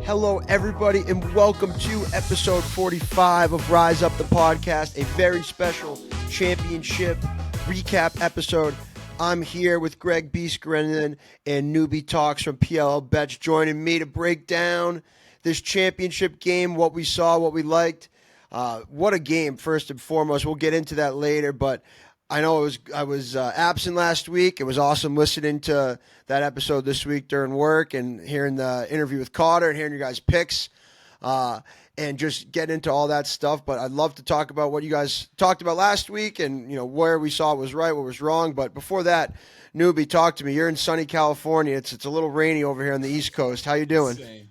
Hello, everybody, and welcome to episode 45 of Rise Up the Podcast, a very special championship recap episode. I'm here with Greg Beeskrennen and Newbie Talks from PLL Bets joining me to break down this championship game, what we saw, what we liked. What a game, first and foremost. We'll get into that later, but I know I was absent last week. It was awesome listening to that episode this week during work and hearing the interview with Carter and hearing your guys' picks and just getting into all that stuff. But I'd love to talk about what you guys talked about last week and, you know, where we saw it was right, what was wrong. But before that, Newbie, talk to me. You're in sunny California. It's a little rainy over here on the East Coast. How you doing? Same.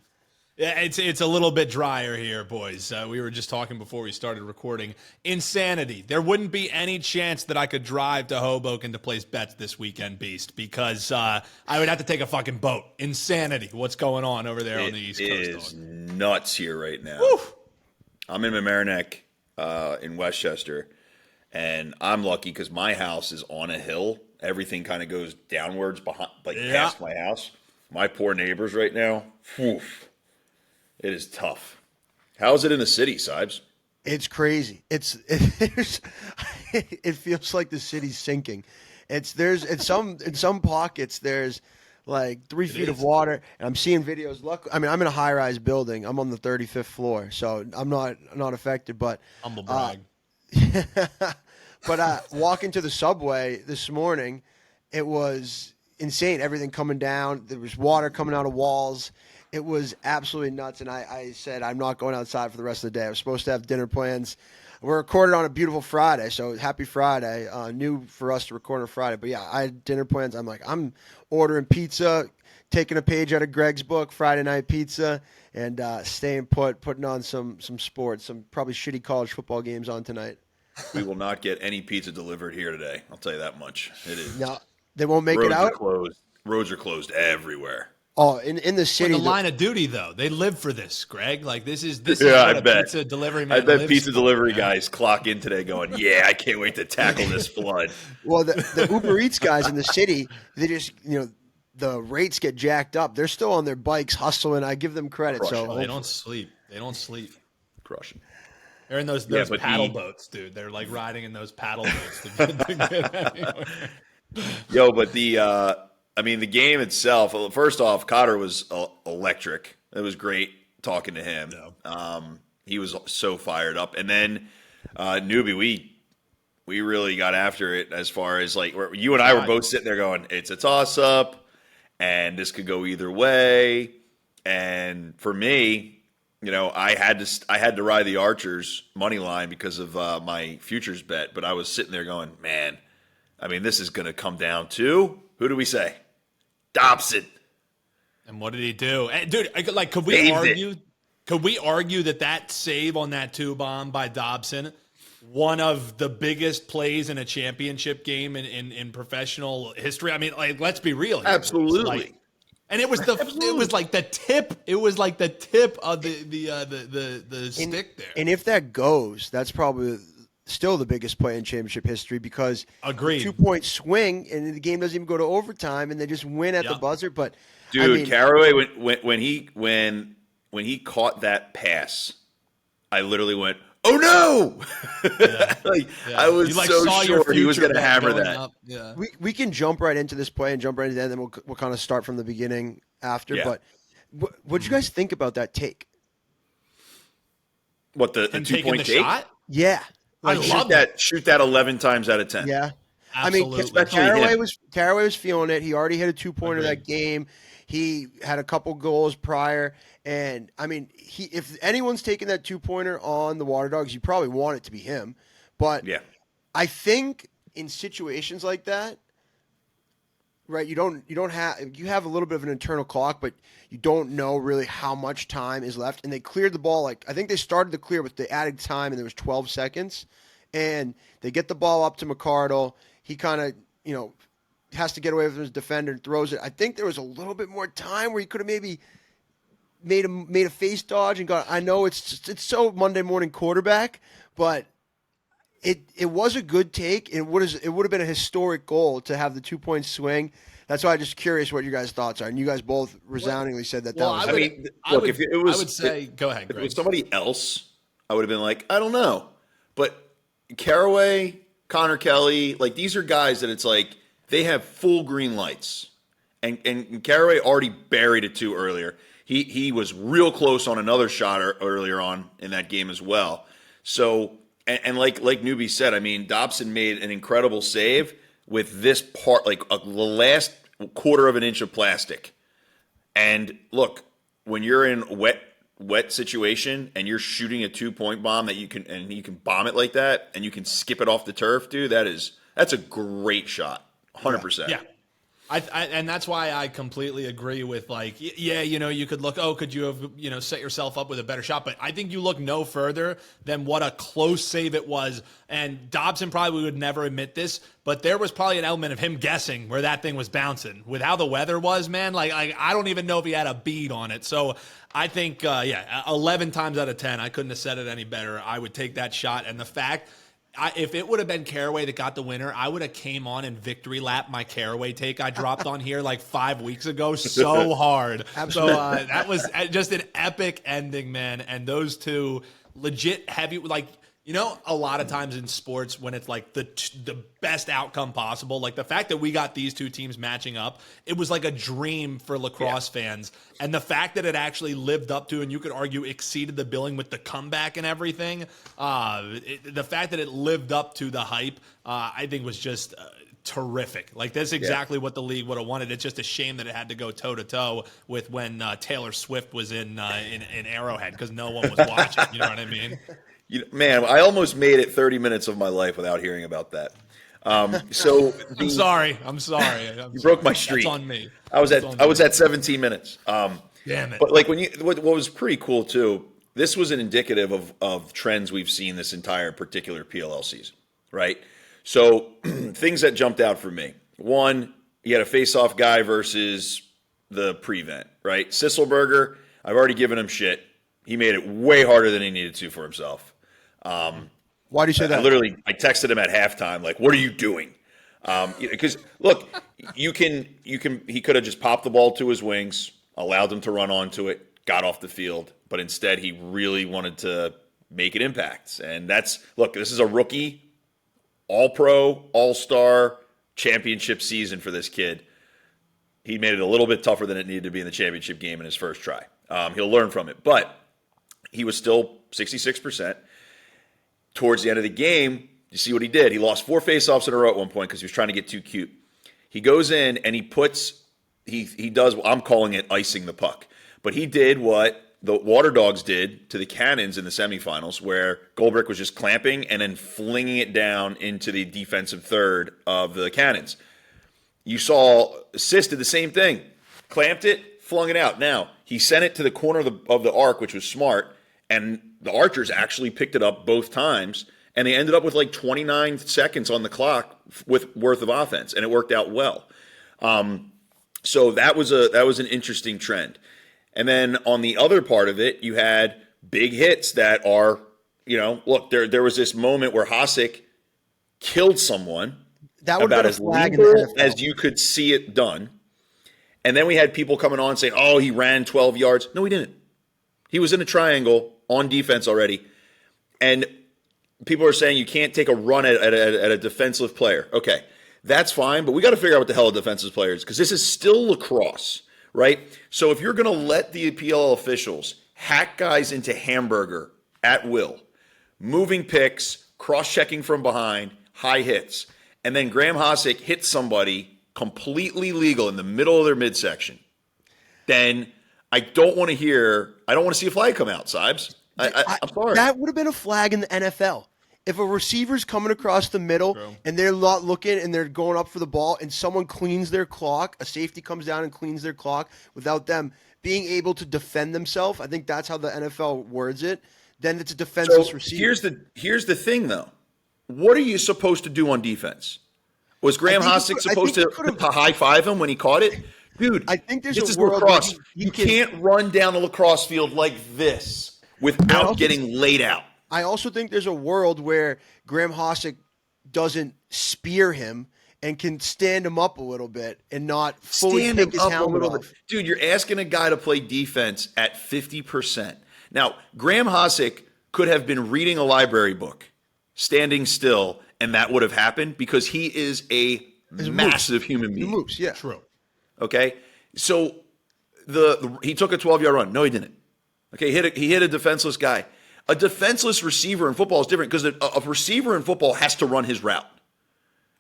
Yeah, it's a little bit drier here, boys. We were just talking before we started recording. Insanity. There wouldn't be any chance that I could drive to Hoboken to place bets this weekend, Beast, because I would have to take a fucking boat. Insanity. What's going on over there on the East Coast? It is nuts here right now. Woo! I'm in Mamaroneck in Westchester, and I'm lucky because my house is on a hill. Everything kind of goes downwards behind, past my house. My poor neighbors right now. Oof. It is tough. How is it in the city, Seibs? It's crazy. It feels like the city's sinking. In some pockets there's like 3 feet of water, and I'm seeing videos. I'm in a high-rise building. I'm on the 35th floor, so I'm not affected. But humble brag. But walking to the subway this morning, it was insane. Everything coming down. There was water coming out of walls. It was absolutely nuts, and I said I'm not going outside for the rest of the day. I was supposed to have dinner plans. We're recorded on a beautiful Friday, so happy Friday. New for us to record on Friday. But, yeah, I had dinner plans. I'm ordering pizza, taking a page out of Greg's book, Friday night pizza, and staying put, putting on some sports, some probably shitty college football games on tonight. We will not get any pizza delivered here today. I'll tell you that much. It is. No, they won't make it out? Roads are closed everywhere. Oh, in the city. The line of duty, though. They live for this, Greg. Like, this is what I bet. Pizza delivery man I bet lives pizza for, delivery man. guys clock in today going, yeah, I can't wait to tackle this flood. Well, the Uber Eats guys in the city, they just, the rates get jacked up. They're still on their bikes hustling. I give them credit. Crushing. They don't sleep. They don't sleep. Crushing. They're in those paddle boats, dude. They're like riding in those paddle boats to get anywhere. Yo, but the game itself, first off, Cotter was electric. It was great talking to him. Yeah. He was so fired up. And then, Newbie, we really got after it as far as, like, you and I were both sitting there going, it's a toss-up, and this could go either way. And for me, I had to ride the Archers money line because of my futures bet. But I was sitting there going, man, this is going to come down to, who do we say? Dobson. And what did he do? And, dude, could we argue that save on that 2-bomb by Dobson, one of the biggest plays in a championship game in professional history? Let's be real here. Absolutely. And it was the tip. It was like the tip of the stick there. And if that goes, that's probably still the biggest play in championship history because agreed. 2-point swing and the game doesn't even go to overtime and they just win at the buzzer. But dude, Caraway when he caught that pass, I literally went, "Oh no!" Yeah. I was so sure he was going to hammer that. Yeah. We can jump right into this play and jump right into that, and then we'll kind of start from the beginning after. Yeah. But what did you guys think about that take? What the 2-point take? Shot? Yeah. I love that. Shoot that 11 times out of 10. Yeah. Absolutely. Caraway was feeling it. He already hit a 2-pointer that game. He had a couple goals prior. And, if anyone's taking that 2-pointer on the Water Dogs, you probably want it to be him. But yeah. I think in situations like that, right, you have a little bit of an internal clock, but you don't know really how much time is left. And they cleared the ball. I think they started the clear with the added time, and there was 12 seconds. And they get the ball up to McCardle. He kind of, has to get away from his defender and throws it. I think there was a little bit more time where he could have maybe made a face dodge and got. I know it's so Monday morning quarterback, but it was a good take. It would have been a historic goal to have the 2-point swing. That's why I'm just curious what you guys' thoughts are. And you guys both resoundingly said that Well, was. I mean, look, if it was, I would say, go ahead, if it Greg. was somebody else, I would have been like, I don't know. But Caraway, Connor Kelly, like these are guys that it's like they have full green lights. And Caraway already buried it too earlier. He was real close on another shot earlier on in that game as well. So, and like Neuby said, I mean, Dobson made an incredible save with this part, like the last quarter of an inch of plastic. And look, when you're in wet situation and you're shooting a 2-point bomb that you can bomb it like that and you can skip it off the turf, dude, that's a great shot. 100%. Yeah. And that's why I completely agree with like, yeah, you could look, could you have, set yourself up with a better shot? But I think you look no further than what a close save it was. And Dobson probably would never admit this, but there was probably an element of him guessing where that thing was bouncing with how the weather was, man. Like I don't even know if he had a bead on it. So I think, 11 times out of 10, I couldn't have said it any better. I would take that shot. And the fact, if it would have been Caraway that got the winner, I would have came on and victory lap my Caraway take I dropped on here like 5 weeks ago so hard. Absolutely. So that was just an epic ending, man. And those two legit heavy, like, a lot of times in sports when it's like the best outcome possible, like the fact that we got these two teams matching up, it was like a dream for lacrosse fans. And the fact that it actually lived up to, and you could argue exceeded the billing with the comeback and everything, the fact that it lived up to the hype, I think was just terrific. Like that's exactly what the league would have wanted. It's just a shame that it had to go toe to toe with when Taylor Swift was in Arrowhead because no one was watching. You know what I mean? Man, I almost made it 30 minutes of my life without hearing about that. I'm sorry. You broke my streak. That's on me. I was at 17 minutes. Damn it. But like what was pretty cool too, this was an indicative of trends we've seen this entire particular PLL season, right? So things that jumped out for me. One, you had a face-off guy versus the prevent, right? Sisselberger, I've already given him shit. He made it way harder than he needed to for himself. Why do you say that? I texted him at halftime, like, what are you doing? Because look, he could have just popped the ball to his wings, allowed them to run onto it, got off the field, but instead he really wanted to make an impact. And this is a rookie, all-pro, all-star championship season for this kid. He made it a little bit tougher than it needed to be in the championship game in his first try. He'll learn from it, but he was still 66%. Towards the end of the game, you see what he did. He lost 4 faceoffs in a row at one point because he was trying to get too cute. He goes in and he does, I'm calling it icing the puck. But he did what the Water Dogs did to the Cannons in the semifinals, where Goldbrick was just clamping and then flinging it down into the defensive third of the Cannons. You saw Sis did the same thing. Clamped it, flung it out. Now, he sent it to the corner of the arc, which was smart, and the Archers actually picked it up both times, and they ended up with like 29 seconds on the clock worth of offense, and it worked out well. So that was an interesting trend. And then on the other part of it, you had big hits that are, look, there was this moment where Hasek killed someone That would about be a as flag in the legal NFL. as you could see it done. And then we had people coming on saying, oh, he ran 12 yards. No, he didn't. He was in a triangle on defense already. And people are saying you can't take a run at a defensive player. Okay, that's fine, but we got to figure out what the hell a defensive player is because this is still lacrosse, right? So if you're going to let the PLL officials hack guys into hamburger at will, moving picks, cross-checking from behind, high hits, and then Graham Hasek hits somebody completely legal in the middle of their midsection, then I don't want to see a flag come out, Seibs. I'm sorry. That would have been a flag in the NFL. If a receiver's coming across the middle and they're not looking and they're going up for the ball and someone cleans their clock, a safety comes down and cleans their clock without them being able to defend themselves, I think that's how the NFL words it, then it's a defenseless receiver. Here's the thing, though. What are you supposed to do on defense? Was Graham Hasek supposed to high-five him when he caught it? Dude, I think there's this a is world lacrosse. where You can't run down the lacrosse field like this without getting laid out. I also think there's a world where Graham Hossack doesn't spear him and can stand him up a little bit and not fully take his helmet off. Dude, you're asking a guy to play defense at 50%. Now, Graham Hossack could have been reading a library book, standing still, and that would have happened because he is a massive human being. He moves, yeah. True. Okay? So he took a 12-yard run. No, he didn't. Okay, he hit a defenseless guy. A defenseless receiver in football is different because a receiver in football has to run his route.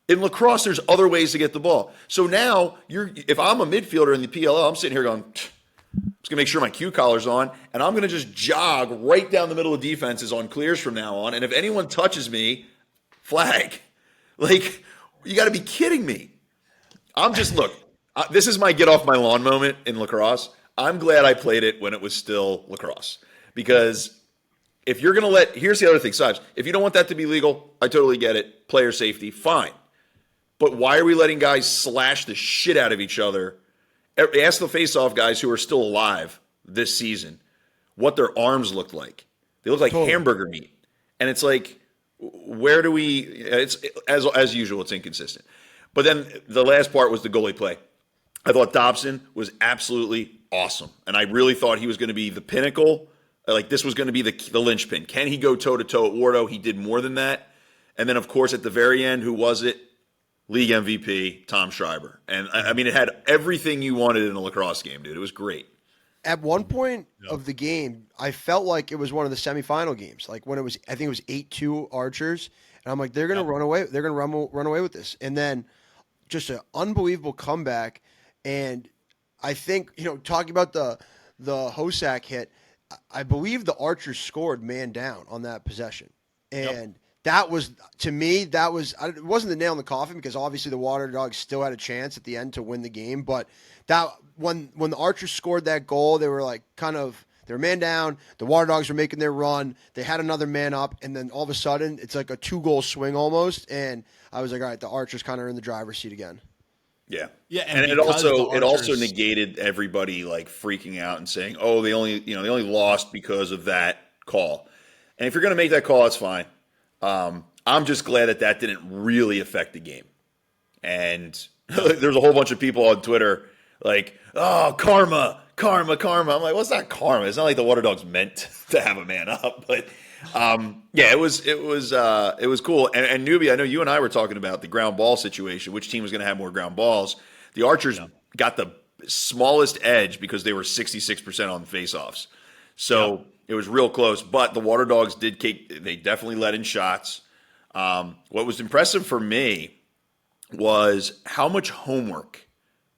In lacrosse, there's other ways to get the ball. So now, if I'm a midfielder in the PLL, I'm sitting here going, I'm just going to make sure my cue collar's on, and I'm going to just jog right down the middle of defenses on clears from now on. And if anyone touches me, flag. Like, you got to be kidding me. This is my get off my lawn moment in lacrosse. I'm glad I played it when it was still lacrosse. Because if you're going to here's the other thing, Sibes. If you don't want that to be legal, I totally get it. Player safety, fine. But why are we letting guys slash the shit out of each other? Ask the face-off guys who are still alive this season what their arms looked like. They look like hamburger meat. And it's like, where do we – it's as usual, it's inconsistent. But then the last part was the goalie play. I thought Dobson was absolutely awesome. And I really thought he was going to be the pinnacle. Like, this was going to be the linchpin. Can he go toe-to-toe at Wardo? He did more than that. And then, of course, at the very end, who was it? League MVP, Tom Schreiber. And, I mean, it had everything you wanted in a lacrosse game, dude. It was great. At one point of the game, I felt like it was one of the semifinal games. Like when I think it was 8-2 Archers. And I'm like, they're going to run away. They're going to run away with this. And then just an unbelievable comeback. And I think, talking about the Hossack hit, I believe the Archers scored man down on that possession. And that was, to me, it wasn't the nail in the coffin because obviously the Water Dogs still had a chance at the end to win the game. But that when the Archers scored that goal, they were like they were man down. The Water Dogs were making their run. They had another man up. And then all of a sudden, it's like a 2-goal swing almost. And I was like, all right, the Archers kind of are in the driver's seat again. Yeah. Yeah. And it also negated everybody like freaking out and saying, oh, they only lost because of that call. And if you're going to make that call, it's fine. I'm just glad that didn't really affect the game. And there's a whole bunch of people on Twitter like, oh, karma. I'm like, well, it's not karma. It's not like the Water Dogs meant to have a man up. But it was cool. And Neuby, I know you and I were talking about the ground ball situation, which team was going to have more ground balls. The Archers got the smallest edge because they were 66% on the faceoffs. So it was real close, but the Water Dogs they definitely let in shots. What was impressive for me was how much homework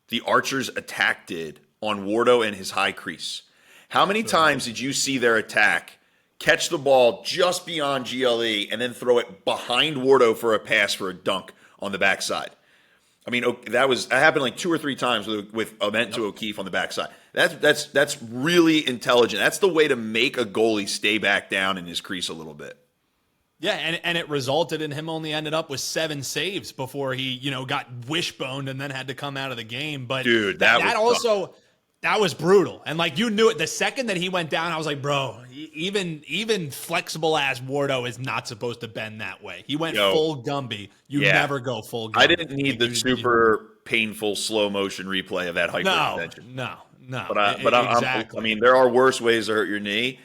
the Archers' attack did on Wardo and his high crease. How many times did you see their attack catch the ball just beyond GLE and then throw it behind Wardo for a pass for a dunk on the backside? I mean, that happened like 2 or 3 times with Ament to O'Keefe on the backside. That's really intelligent. That's the way to make a goalie stay back down in his crease a little bit. Yeah, and it resulted in him only ended up with 7 saves before he, got wishboned and then had to come out of the game. But dude, that was brutal. And like you knew it the second that he went down, I was like, bro, even flexible ass Wardo is not supposed to bend that way. He went full Gumby. You never go full Gumby. I didn't need the super painful slow motion replay of that hyperextension. No. But exactly. I mean, there are worse ways to hurt your knee.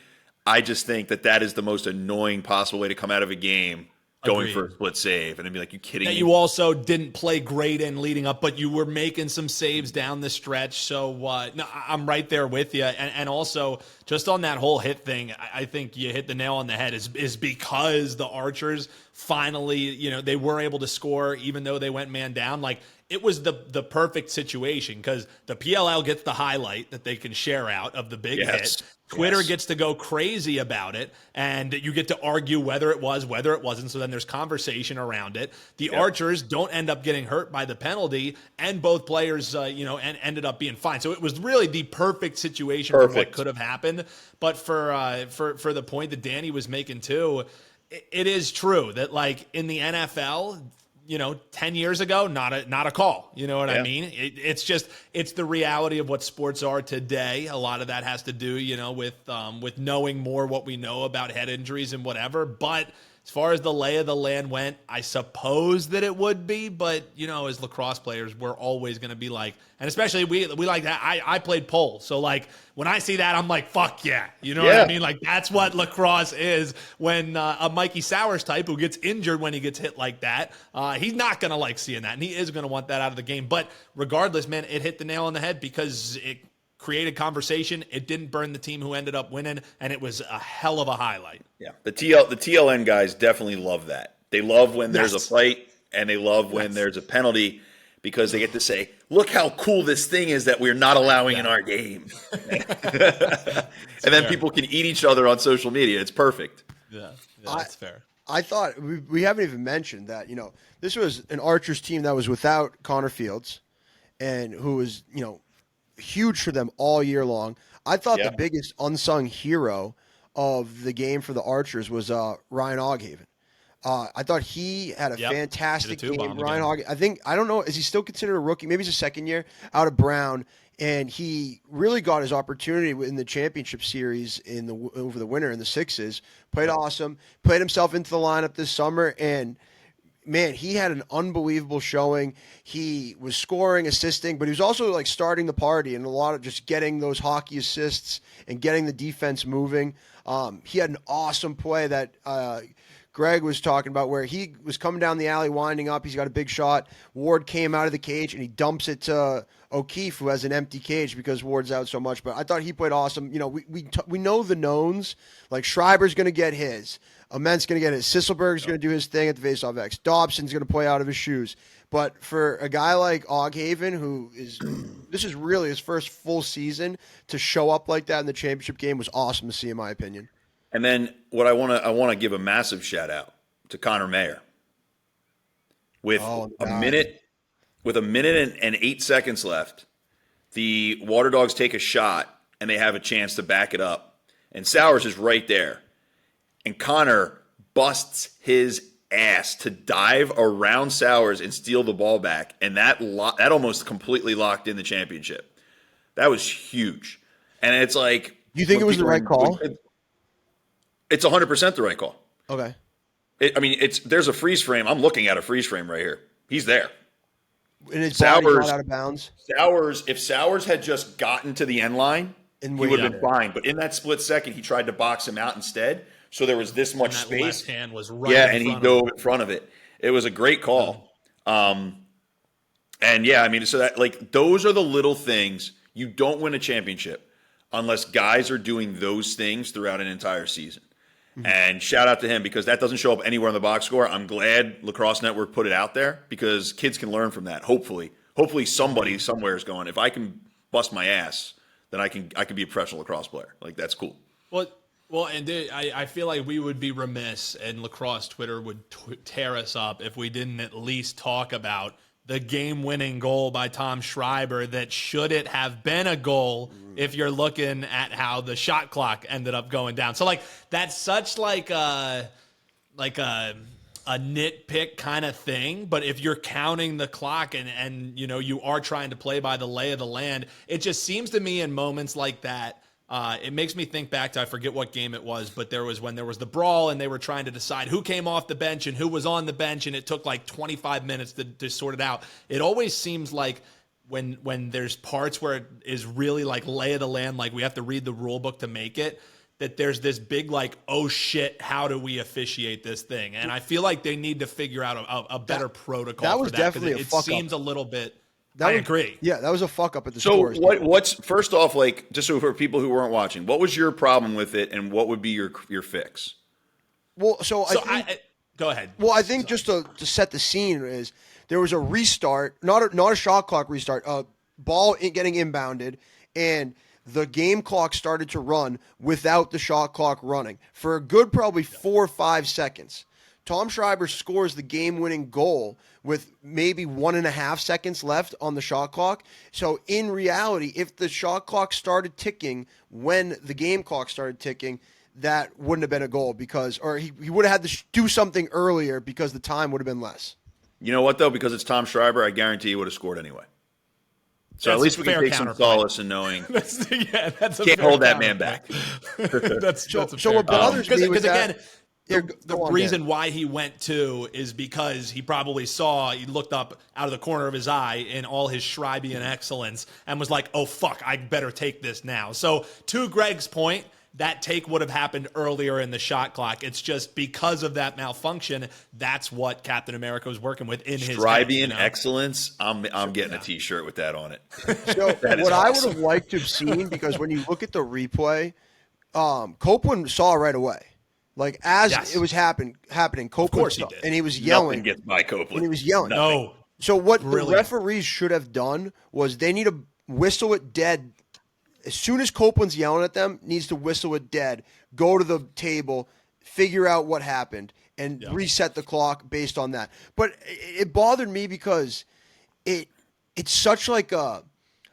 I just think that is the most annoying possible way to come out of a game, going for a split save. And I'd be like, you kidding me? You also didn't play great in leading up, but you were making some saves down the stretch. So no, I'm right there with you. And also, just on that whole hit thing, I think you hit the nail on the head is because the Archers finally, they were able to score even though they went man down. Like, it was the perfect situation because the PLL gets the highlight that they can share out of the big hit. Twitter gets to go crazy about it, and you get to argue whether it was, whether it wasn't. So then there's conversation around it. The Archers don't end up getting hurt by the penalty, and both players, ended up being fine. So it was really the perfect situation for what could have happened. But for the point that Danny was making too, it is true that like in the NFL, 10 years ago, not a call. You know what I mean? It's the reality of what sports are today. A lot of that has to do, with knowing more what we know about head injuries and whatever. But as far as the lay of the land went, I suppose that it would be, but as lacrosse players, we're always going to be like, and especially we like that. I played pole, so like when I see that, I'm like, fuck yeah, what I mean? Like that's what lacrosse is. When a Mikey Sowers type who gets injured when he gets hit like that, he's not going to like seeing that, and he is going to want that out of the game. But regardless, man, it hit the nail on the head because it created conversation. It didn't burn the team who ended up winning, and it was a hell of a highlight. Yeah, the TLN guys definitely love that. They love when there's a fight, and they love when there's a penalty because they get to say, "Look how cool this thing is that we're not allowing in our game." And then people can eat each other on social media. It's perfect. Yeah, that's fair. I thought we haven't even mentioned that this was an Archers team that was without Connor Fields, and who was huge for them all year long. I thought the biggest unsung hero of the game for the Archers was Ryan Oghaven. I thought he had a fantastic game. Ryan Oghaven, I don't know, is he still considered a rookie? Maybe he's a second year out of Brown, and he really got his opportunity in the championship series over the winter in the sixes. Played awesome, played himself into the lineup this summer, and man, he had an unbelievable showing. He was scoring, assisting, but he was also like starting the party and a lot of just getting those hockey assists and getting the defense moving. He had an awesome play that Greg was talking about where he was coming down the alley, winding up. He's got a big shot. Ward came out of the cage and he dumps it to O'Keefe, who has an empty cage because Ward's out so much. But I thought he played awesome. We know the knowns. Like Schreiber's going to get his. Ament's going to get his. Sisselberg's going to do his thing at the faceoff X. Dobson's going to play out of his shoes. But for a guy like Oghaven, this is really his first full season, to show up like that in the championship game was awesome to see, in my opinion. And then what I want to give a massive shout out to Connor Mayer. With a minute and 8 seconds left, the Water Dogs take a shot and they have a chance to back it up. And Sowers is right there. And Connor busts his ass to dive around Sowers and steal the ball back. And that almost completely locked in the championship. That was huge. And it's like... You think it was the right call? It's 100% the right call. Okay. There's a freeze frame. I'm looking at a freeze frame right here. He's there. And his body's not out of bounds. If Sowers had just gotten to the end line, he would have been fine. But in that split second, he tried to box him out instead. So there was this much space. Left hand was right. Yeah, and he dove in front of it. It was a great call. So that those are the little things. You don't win a championship unless guys are doing those things throughout an entire season. Mm-hmm. And shout out to him because that doesn't show up anywhere on the box score. I'm glad Lacrosse Network put it out there because kids can learn from that. Hopefully somebody somewhere is going, if I can bust my ass, then I can be a professional lacrosse player. Like, that's cool. Well, and I feel like we would be remiss, and lacrosse Twitter would tear us up if we didn't at least talk about the game-winning goal by Tom Schreiber that should it have been a goal if you're looking at how the shot clock ended up going down. So, that's such a nitpick kind of thing, but if you're counting the clock and you are trying to play by the lay of the land, it just seems to me in moments like that, it makes me think back to, I forget what game it was, but when there was the brawl and they were trying to decide who came off the bench and who was on the bench, and it took 25 minutes to sort it out. It always seems like when there's parts where it is really lay of the land, we have to read the rule book to make it, that there's this big oh shit, how do we officiate this thing? And I feel like they need to figure out a better protocol. That was for that, definitely a fuck up. It seems a little bit. I agree. Yeah, that was a fuck up at the so scores. What's first off, just so for people who weren't watching, what was your problem with it, and what would be your fix? Well, go ahead. Well, I think just to set the scene is there was a restart, not a shot clock restart, ball getting inbounded, and the game clock started to run without the shot clock running for a good probably 4 or 5 seconds. Tom Schreiber scores the game-winning goal with maybe 1.5 seconds left on the shot clock. So in reality, if the shot clock started ticking when the game clock started ticking, that wouldn't have been a goal he would have had to do something earlier because the time would have been less. You know what, though? Because it's Tom Schreiber, I guarantee he would have scored anyway. So at least we can take some solace in knowing that's a can't hold that man back. that's a so fair what bothers me with again, that, the reason why he went to is because he probably he looked up out of the corner of his eye in all his Schreibian excellence and was like, oh, fuck, I better take this now. So to Greg's point, that take would have happened earlier in the shot clock. It's just because of that malfunction, that's what Captain America was working with in his Schreibian excellence. I'm getting a T-shirt with that on it. So what I would have liked to have seen, because when you look at the replay, Copeland saw right away. Like as it was happening, Copeland saw, and he was yelling. Nothing gets by Copeland. And he was yelling. No. So what the referees should have done was they need to whistle it dead. As soon as Copeland's yelling at them, needs to whistle it dead, go to the table, figure out what happened, and reset the clock based on that. But it bothered me because it's such like a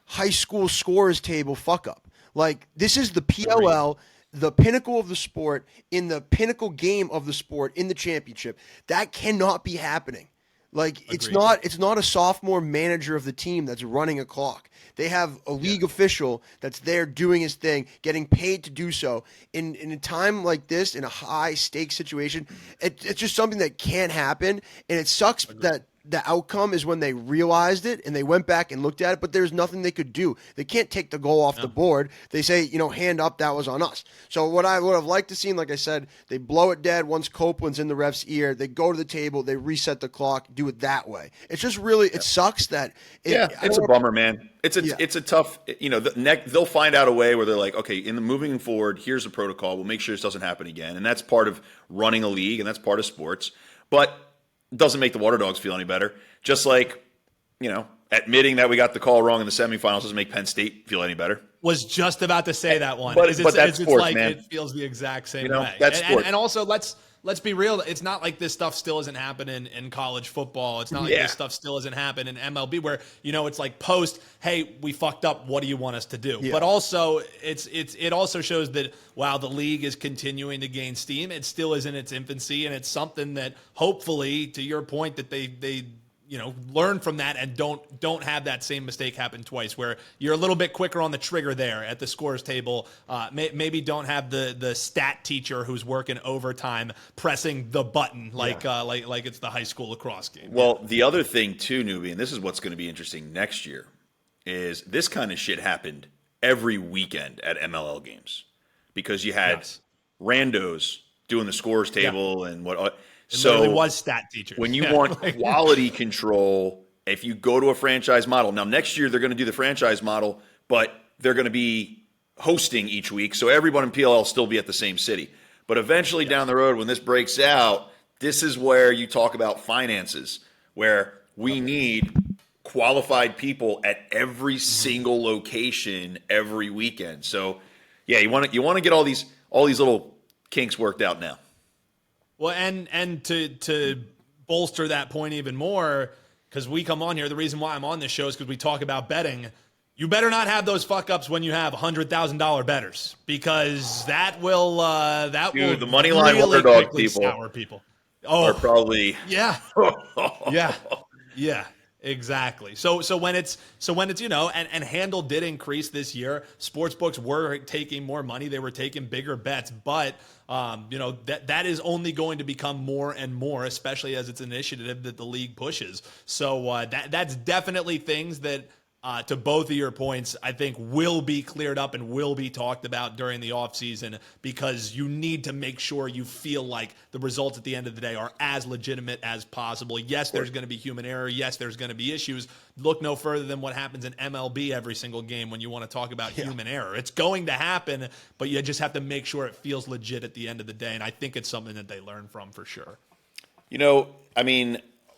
high school scores table fuck up. Like, this is the PLL, the pinnacle of the sport, in the pinnacle game of the sport, in the championship. That cannot be happening. Like, it's not a sophomore manager of the team that's running a clock. They have a league official that's there doing his thing, getting paid to do so. In a time like this, in a high stakes situation, it's just something that can't happen. And it sucks that the outcome is when they realized it and they went back and looked at it, but there's nothing they could do. They can't take the goal off the board. They say, hand up, that was on us. So what I would have liked to see, like I said, they blow it dead once Copeland's in the ref's ear. They go to the table, they reset the clock, do it that way. It's just really, it sucks that. It's a bummer, man. It's a tough, they'll find out a way where they're like, okay, in the moving forward, here's a protocol. We'll make sure this doesn't happen again. And that's part of running a league, and that's part of sports. But doesn't make the Water Dogs feel any better. Just like, admitting that we got the call wrong in the semifinals doesn't make Penn State feel any better. Was just about to say that one. But that's sports, like, man. It feels the exact same way. That's sports. And also, let's be real. It's not like this stuff still isn't happening in college football. It's not like this stuff still isn't happening in MLB, where it's like post, hey, we fucked up. What do you want us to do? Yeah. But also, it also shows that while the league is continuing to gain steam, it still is in its infancy, and it's something that hopefully, to your point, that they learn from that and don't have that same mistake happen twice, where you're a little bit quicker on the trigger there at the scores table. Maybe don't have the stat teacher who's working overtime pressing the button like it's the high school lacrosse game. Well, the other thing too, Newbie, and this is what's going to be interesting next year, is this kind of shit happened every weekend at MLL games because you had randos doing the scores table and what. So it was stat teachers. When you want quality control, if you go to a franchise model, now next year they're going to do the franchise model, but they're going to be hosting each week, so everyone in PLL will still be at the same city. But eventually down the road, when this breaks out, this is where you talk about finances, where we need qualified people at every single location every weekend. So, yeah, you want to get all these little kinks worked out now. Well, and to bolster that point even more, because we come on here, the reason why I'm on this show is because we talk about betting. You better not have those fuck ups when you have $100,000 bettors, because that will the money line really Water Dog people are probably yeah. Exactly. So when it's and handle did increase this year. Sportsbooks were taking more money. They were taking bigger bets, but that is only going to become more and more, especially as it's an initiative that the league pushes. So that's definitely things that, to both of your points, I think will be cleared up and will be talked about during the offseason, because you need to make sure you feel like the results at the end of the day are as legitimate as possible. Yes, there's going to be human error. Yes, there's going to be issues. Look no further than what happens in MLB every single game when you want to talk about human error. It's going to happen, but you just have to make sure it feels legit at the end of the day, and I think it's something that they learn from for sure.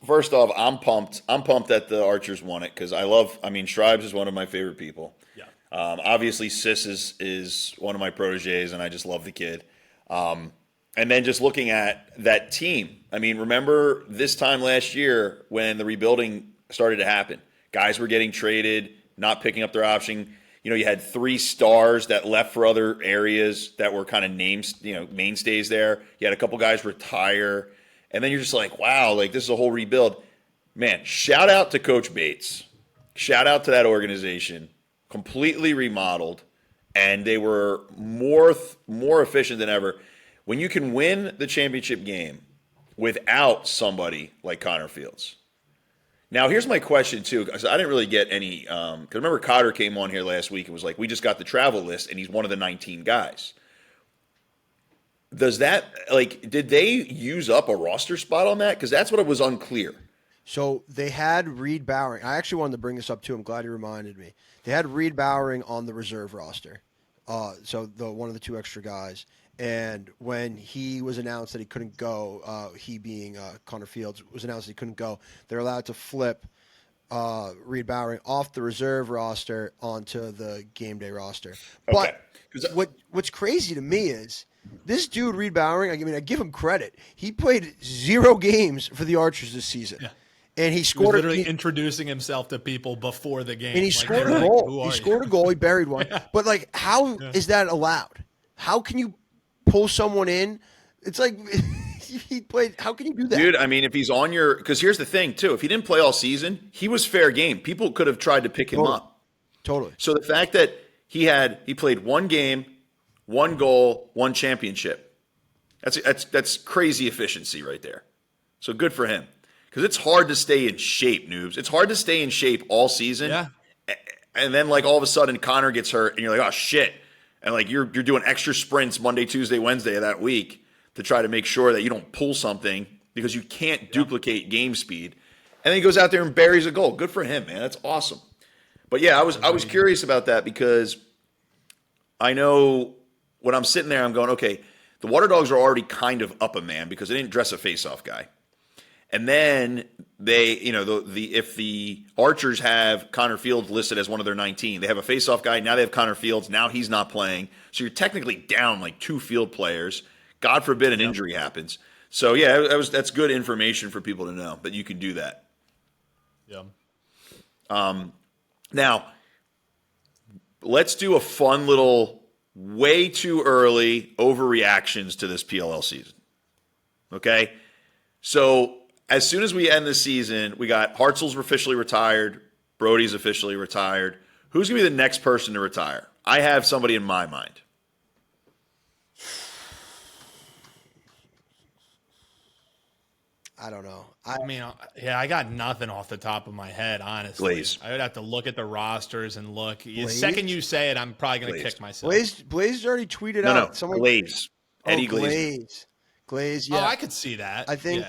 First off, I'm pumped. I'm pumped that the Archers won it because Shribes is one of my favorite people. Yeah. Obviously, Sis is one of my proteges, and I just love the kid. And then just looking at that team, remember this time last year when the rebuilding started to happen? Guys were getting traded, not picking up their option. You had 3 stars that left for other areas that were kind of mainstays there. You had a couple guys retire. And then you're just like, wow, this is a whole rebuild. man, shout out to Coach Bates. Shout out to that organization. Completely remodeled, and they were more efficient than ever. When you can win the championship game without somebody like Connor Fields. Now, here's my question, too, because I didn't really get any because remember Cotter came on here last week and was like, we just got the travel list, and he's one of the 19 guys. Does that, did they use up a roster spot on that? Because that's what it was unclear. So they had Reed Bowering. I actually wanted to bring this up, too. I'm glad you reminded me. They had Reed Bowering on the reserve roster, so one of the 2 extra guys. And when he was announced that he couldn't go, he being Connor Fields was announced that he couldn't go, they're allowed to flip Reed Bowering off the reserve roster onto the game day roster. Okay. But what's crazy to me is this dude, Reed Bowering, I give him credit. He played 0 games for the Archers this season. Yeah. And he scored. He was literally introducing himself to people before the game. And he scored a goal. He scored a goal. He buried one. Yeah. But, how is that allowed? How can you pull someone in? It's like he played. How can you do that? Dude, I mean, if he's on your – because here's the thing, too. If he didn't play all season, he was fair game. People could have tried to pick him up. Totally. So the fact that he played 1 game, 1 goal, 1 championship, that's crazy efficiency right there. So good for him. Because it's hard to stay in shape, noobs. It's hard to stay in shape all season. Yeah. And then, all of a sudden, Connor gets hurt, and you're like, oh, shit. And, you're doing extra sprints Monday, Tuesday, Wednesday of that week to try to make sure that you don't pull something because you can't duplicate game speed. And then he goes out there and buries a goal. Good for him, man. That's awesome. But, yeah, I was curious about that because I know when I'm sitting there, I'm going, okay, the Water Dogs are already kind of up a man because they didn't dress a face-off guy. And then they, if the Archers have Connor Fields listed as one of their 19, they have a faceoff guy. Now they have Connor Fields. Now he's not playing. So you're technically down 2 field players. God forbid an injury happens. So, yeah, that's good information for people to know that you can do that. Yeah. Now, let's do a fun little way too early overreactions to this PLL season. Okay? So, as soon as we end the season, we got Hartzell's officially retired. Brody's officially retired. Who's going to be the next person to retire? I have somebody in my mind. I don't know. I got nothing off the top of my head, honestly. Glaze. I would have to look at the rosters and look. The second you say it, I'm probably going to kick myself. Blaze already tweeted out. No, Glaze. Eddie Glaze. Glaze, yeah. Oh, I could see that. I think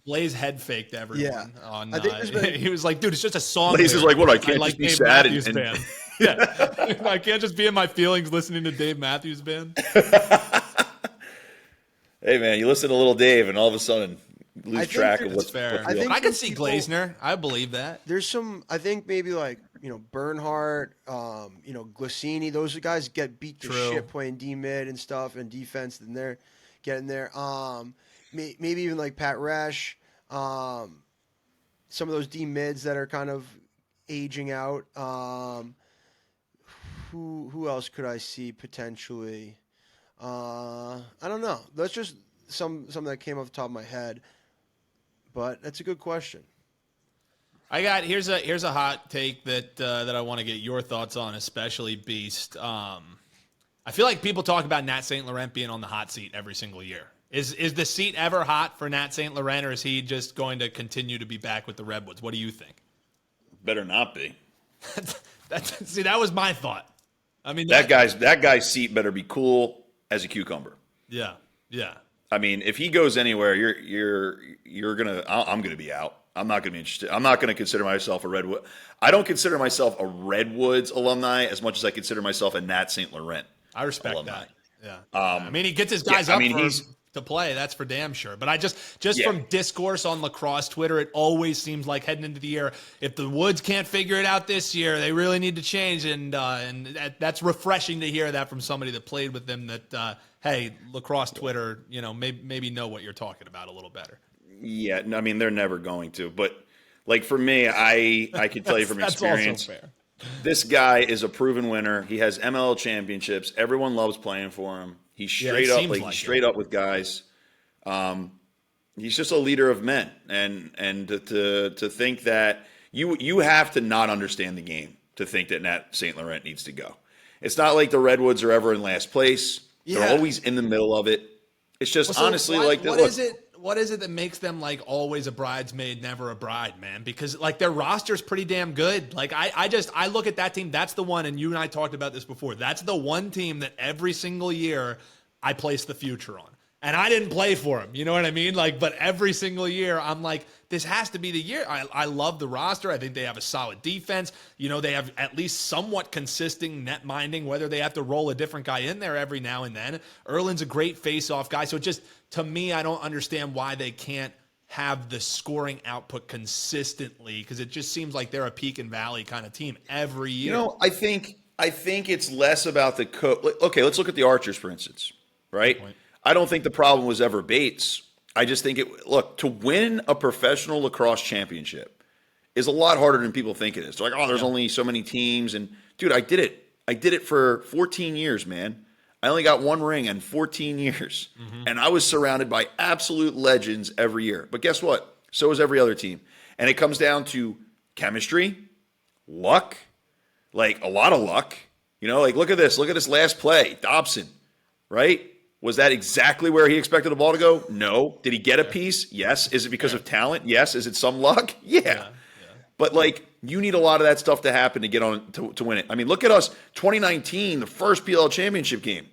Blaze head faked everyone. Yeah. I think he was like, dude, it's just a song. Blaze is like, what? I can't just be Dave sad Matthews Band. Yeah, I can't just be in my feelings listening to Dave Matthews Band. Hey man, you listen to Little Dave, and all of a sudden lose track of what's fair. I could see Glazner. I believe that. There's some. I think maybe Bernhardt, Glacini. Those guys get beat to shit playing D mid and stuff and defense, and they're getting there. Maybe even Pat Resch. Some of those D mids that are kind of aging out. Who else could I see potentially? I don't know. That's just something that came off the top of my head. But that's a good question. Here's a hot take that I want to get your thoughts on, especially Beast. I feel like people talk about Nat St. Laurent being on the hot seat every single year. Is the seat ever hot for Nat St. Laurent, or is he just going to continue to be back with the Redwoods? What do you think? Better not be. See, that was my thought. I mean, that guy's seat better be cool as a cucumber. Yeah. I mean, if he goes anywhere, I'm gonna be out. I'm not gonna be interested. I'm not gonna consider myself a Redwood. I don't consider myself a Redwoods alumni as much as I consider myself a Nat St. Laurent. I respect alumni. that. Yeah. He gets his guys up to play. That's for damn sure. But I just from discourse on lacrosse Twitter, it always seems like heading into the year, if the Woods can't figure it out this year, they really need to change. And that's refreshing to hear that from somebody that played with them. That hey, lacrosse Twitter, maybe know what you're talking about a little better. Yeah, I mean they're never going to. But for me, I can tell you from experience. Also fair. This guy is a proven winner. He has PLL Championships. Everyone loves playing for him. He's straight up, he's straight up with guys. he's just a leader of men, and to think that you have to not understand the game to think that Nat St. Laurent needs to go. It's not like the Redwoods are ever in last place. Yeah. They're always in the middle of it. It's just honestly like what is it? What is it that makes them like always a bridesmaid, never a bride, man? Because like their roster's pretty damn good. Like I look at that team. That's the one, and you and I talked about this before. That's the one team that every single year I place the future on. And I didn't play for him. You know what I mean? Like, but every single year, I'm like, this has to be the year. I love the roster. I think they have a solid defense. You know, they have at least somewhat consistent net minding, whether they have to roll a different guy in there every now and then. Erlin's a great face-off guy. So just, to me, I don't understand why they can't have the scoring output consistently, because it just seems like they're a peak and valley kind of team every year. You know, I think it's less about the coach. Okay, let's look at the Archers, for instance, right? I don't think the problem was ever Bates. I just think to win a professional lacrosse championship is a lot harder than people think it is. They're like, oh, there's only so many teams. And dude, I did it. I did it for 14 years, man. I only got one ring in 14 years. Mm-hmm. And I was surrounded by absolute legends every year. But guess what? So is every other team. And it comes down to chemistry, luck, like a lot of luck. You know, like look at this. Look at this last play. Dobson, right? Was that exactly where he expected the ball to go? No. Did he get a piece? Yes. Is it because of talent? Yes. Is it some luck? Yeah. But like you need a lot of that stuff to happen to get on to win it. I mean, look at us, 2019, the first PLL Championship game.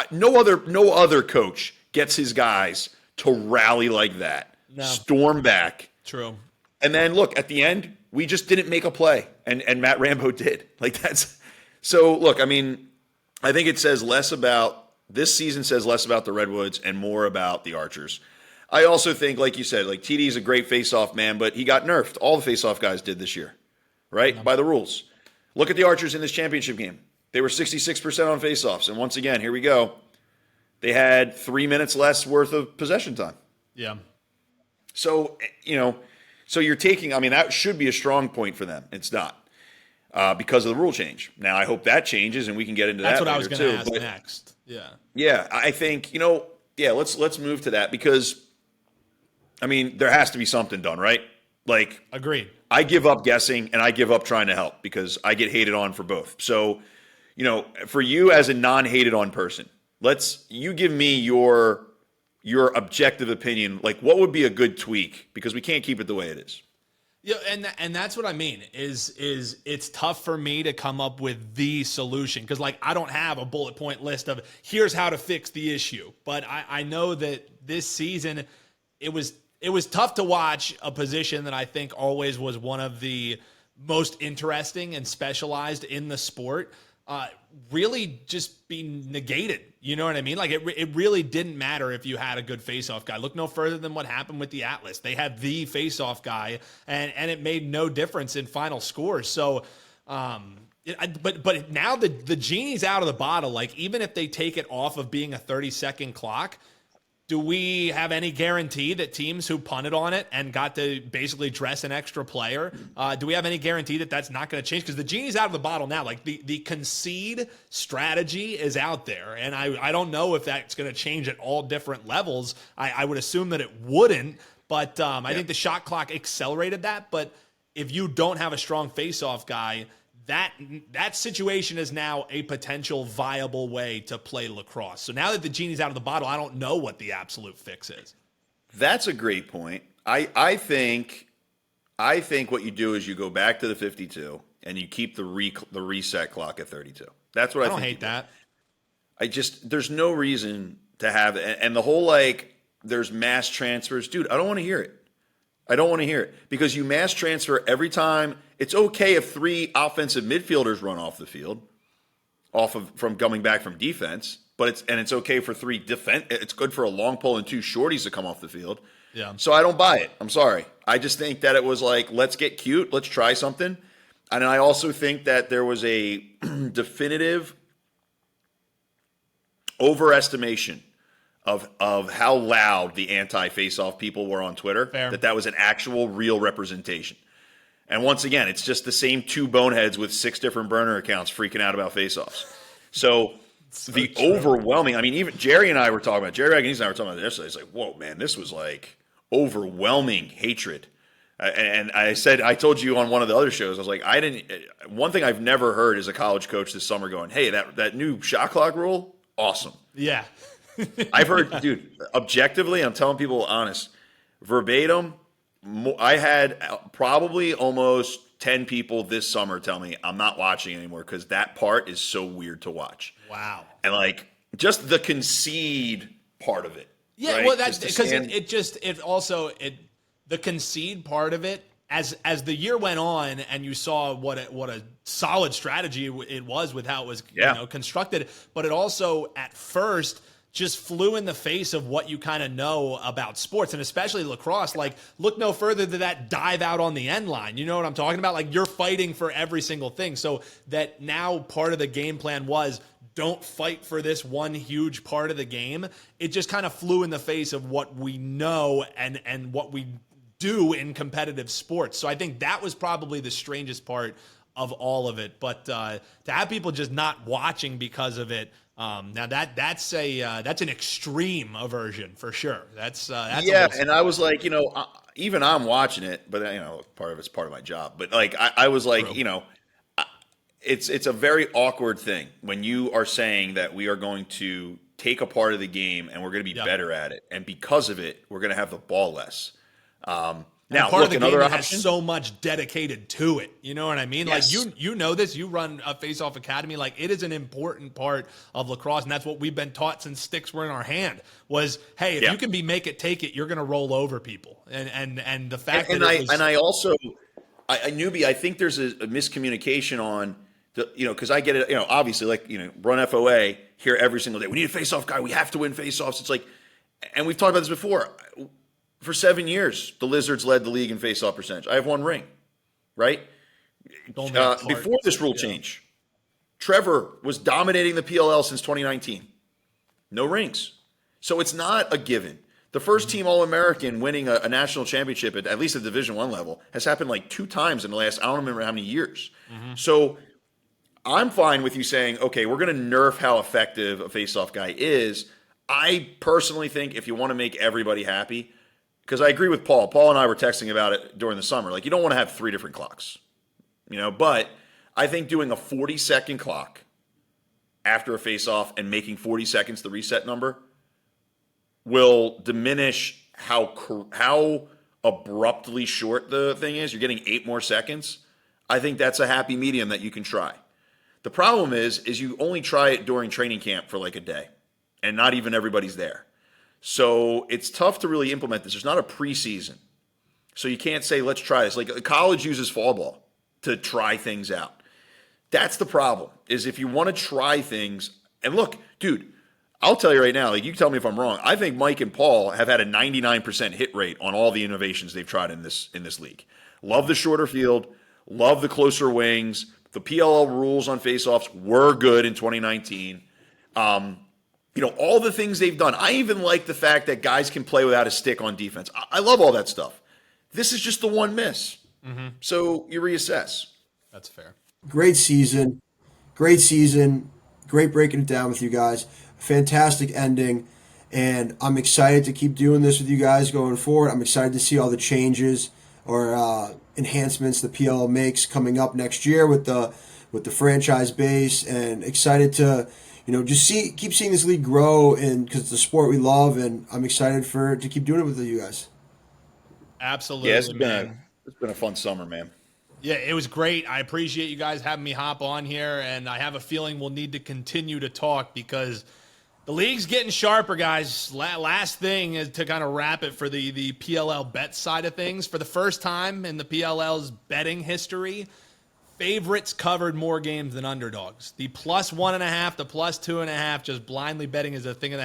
No other coach gets his guys to rally like that. No. Storm back. True. And then look, at the end, we just didn't make a play. And Matt Rambo did. Like that's so look, I mean, I think it says less about this season says less about the Redwoods and more about the Archers. I also think, like you said, like TD is a great face-off man, but he got nerfed. All the face-off guys did this year, right? By the rules. Look at the Archers in this championship game. They were 66% on face-offs. And once again, here we go. They had 3 minutes less worth of possession time. Yeah. So, you know, so you're taking, I mean, that should be a strong point for them. It's not because of the rule change. Now, I hope that changes and we can get into that later too. That's what I was going to ask next. Yeah. Yeah, I think, you know, let's move to that because, I mean, there has to be something done, right? Like, agreed. I give up guessing and I give up trying to help because I get hated on for both. So, you know, for you as a non-hated on person, you give me your objective opinion. Like, what would be a good tweak? Because we can't keep it the way it is. Yeah, and that's what I mean is it's tough for me to come up with the solution because like I don't have a bullet point list of here's how to fix the issue. But I know that this season it was tough to watch a position that I think always was one of the most interesting and specialized in the sport really just be negated. You know what I mean? Like it really didn't matter if you had a good face-off guy. Look no further than what happened with the Atlas. They had the face-off guy, and it made no difference in final scores. So, but now the genie's out of the bottle. Like even if they take it off of being a 30-second clock, do we have any guarantee that teams who punted on it and got to basically dress an extra player, do we have any guarantee that that's not going to change? Because the genie's out of the bottle now. Like the concede strategy is out there, and I don't know if that's going to change at all different levels. I would assume that it wouldn't, but I think the shot clock accelerated that. But if you don't have a strong face-off guy, that situation is now a potential viable way to play lacrosse. So now that the genie's out of the bottle, I don't know what the absolute fix is. That's a great point. I think what you do is you go back to the 52 and you keep the reset clock at 32. That's what I think. I don't hate that. There's no reason to have it. And the whole like there's mass transfers. Dude, I don't want to hear it. I don't want to hear it because you mass transfer every time. It's okay if 3 offensive midfielders run off the field, from coming back from defense, but it's okay for 3 defense. It's good for a long pole and 2 shorties to come off the field. Yeah. So I don't buy it. I'm sorry. I just think that it was like, let's get cute, let's try something, and I also think that there was a definitive overestimation of how loud the anti-face-off people were on Twitter. Fair. That was an actual real representation. And once again, it's just the same 2 boneheads with 6 different burner accounts freaking out about face-offs. So the overwhelming. I mean, even Jerry and I were talking about Jerry Agonese and I were talking about it yesterday. It's like, whoa, man, this was like overwhelming hatred. And I told you on one of the other shows, I was like, one thing I've never heard is a college coach this summer going, hey, that new shot clock rule, awesome. Yeah. I've heard, dude, objectively, I'm telling people honest, verbatim, I had probably almost 10 people this summer tell me I'm not watching anymore because that part is so weird to watch. Wow. And like just the concede part of it. Yeah, right? well, that's because the concede part of it, as the year went on and you saw what a solid strategy it was with how it was constructed, but it also at first just flew in the face of what you kind of know about sports, and especially lacrosse. Like, look no further than that dive out on the end line. You know what I'm talking about? Like, you're fighting for every single thing. So that now part of the game plan was don't fight for this one huge part of the game. It just kind of flew in the face of what we know and what we do in competitive sports. So I think that was probably the strangest part of all of it. But to have people just not watching because of it, now that's an extreme aversion for sure. That's yeah. And I was like, even I'm watching it, but part of it's part of my job. But like, I was like, True. It's a very awkward thing when you are saying that we are going to take a part of the game and we're going to be better at it, and because of it, we're going to have the ball less. Now, part of the game option, has so much dedicated to it. You know what I mean? Yes. Like you know this. You run a face-off academy. Like, it is an important part of lacrosse, and that's what we've been taught since sticks were in our hand. Was, hey, if you can be make it take it, you're going to roll over people. And the fact Newby, I think there's a miscommunication on because I get it. Obviously, like run FOA here every single day. We need a face-off guy. We have to win face-offs. It's like, and we've talked about this before. For 7 years, the Lizards led the league in face-off percentage. I have one ring, right? Before this rule change, Trevor was dominating the PLL since 2019. No rings. So it's not a given. The first team All-American winning a national championship at least at Division I level has happened like 2 times in the last, I don't remember how many years. Mm-hmm. So I'm fine with you saying, okay, we're going to nerf how effective a face-off guy is. I personally think if you want to make everybody happy, because I agree with Paul. Paul and I were texting about it during the summer. Like, you don't want to have 3 different clocks, but I think doing a 40-second clock after a face-off and making 40 seconds the reset number will diminish how abruptly short the thing is. You're getting 8 more seconds. I think that's a happy medium that you can try. The problem is you only try it during training camp for like a day, and not even everybody's there. So it's tough to really implement this. There's not a preseason. So you can't say, let's try this. Like, college uses fall ball to try things out. That's the problem, is if you want to try things. And look, dude, I'll tell you right now, like, you tell me if I'm wrong. I think Mike and Paul have had a 99% hit rate on all the innovations they've tried in this league. Love the shorter field. Love the closer wings. The PLL rules on faceoffs were good in 2019. All the things they've done. I even like the fact that guys can play without a stick on defense. I love all that stuff. This is just the one miss. Mm-hmm. So you reassess. That's fair. Great season. Great breaking it down with you guys. Fantastic ending. And I'm excited to keep doing this with you guys going forward. I'm excited to see all the changes or enhancements the PLL makes coming up next year with the franchise base, and excited to just keep seeing this league grow, and because it's a sport we love, and I'm excited to keep doing it with you guys. Absolutely, yeah, it's been a fun summer, man. Yeah, it was great. I appreciate you guys having me hop on here, and I have a feeling we'll need to continue to talk because the league's getting sharper, guys. Last thing is to kind of wrap it for the PLL bet side of things. For the first time in the PLL's betting history, favorites covered more games than underdogs. The +1.5, the +2.5, just blindly betting is a thing of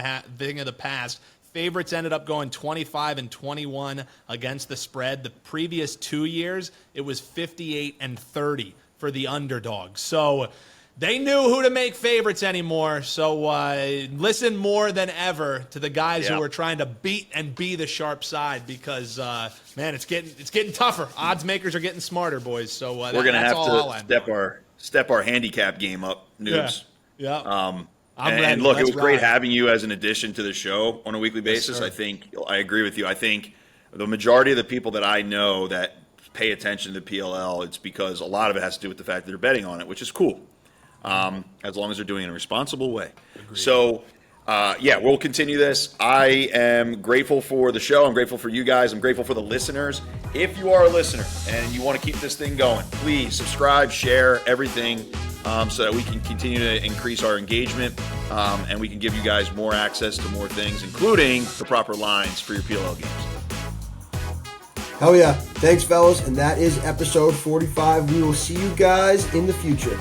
the past. Favorites ended up going 25-21 against the spread. The previous 2 years, it was 58-30 for the underdogs. So they knew who to make favorites anymore. So listen more than ever to the guys who are trying to beat and be the sharp side, because man, it's getting tougher. Odds makers are getting smarter, boys. So we're gonna have to step our handicap game up, noobs. Yeah. I'm and ready. look, Let's it was great ride. having you as an addition to the show on a weekly basis. sir. I think I agree with you. I think the majority of the people that I know that pay attention to PLL, it's because a lot of it has to do with the fact that they're betting on it, which is cool, as long as they're doing it in a responsible way. Agreed. So, we'll continue this. I am grateful for the show. I'm grateful for you guys. I'm grateful for the listeners. If you are a listener and you want to keep this thing going, please subscribe, share, everything, so that we can continue to increase our engagement, and we can give you guys more access to more things, including the proper lines for your PLL games. Hell yeah. Thanks, fellas. And that is episode 45. We will see you guys in the future.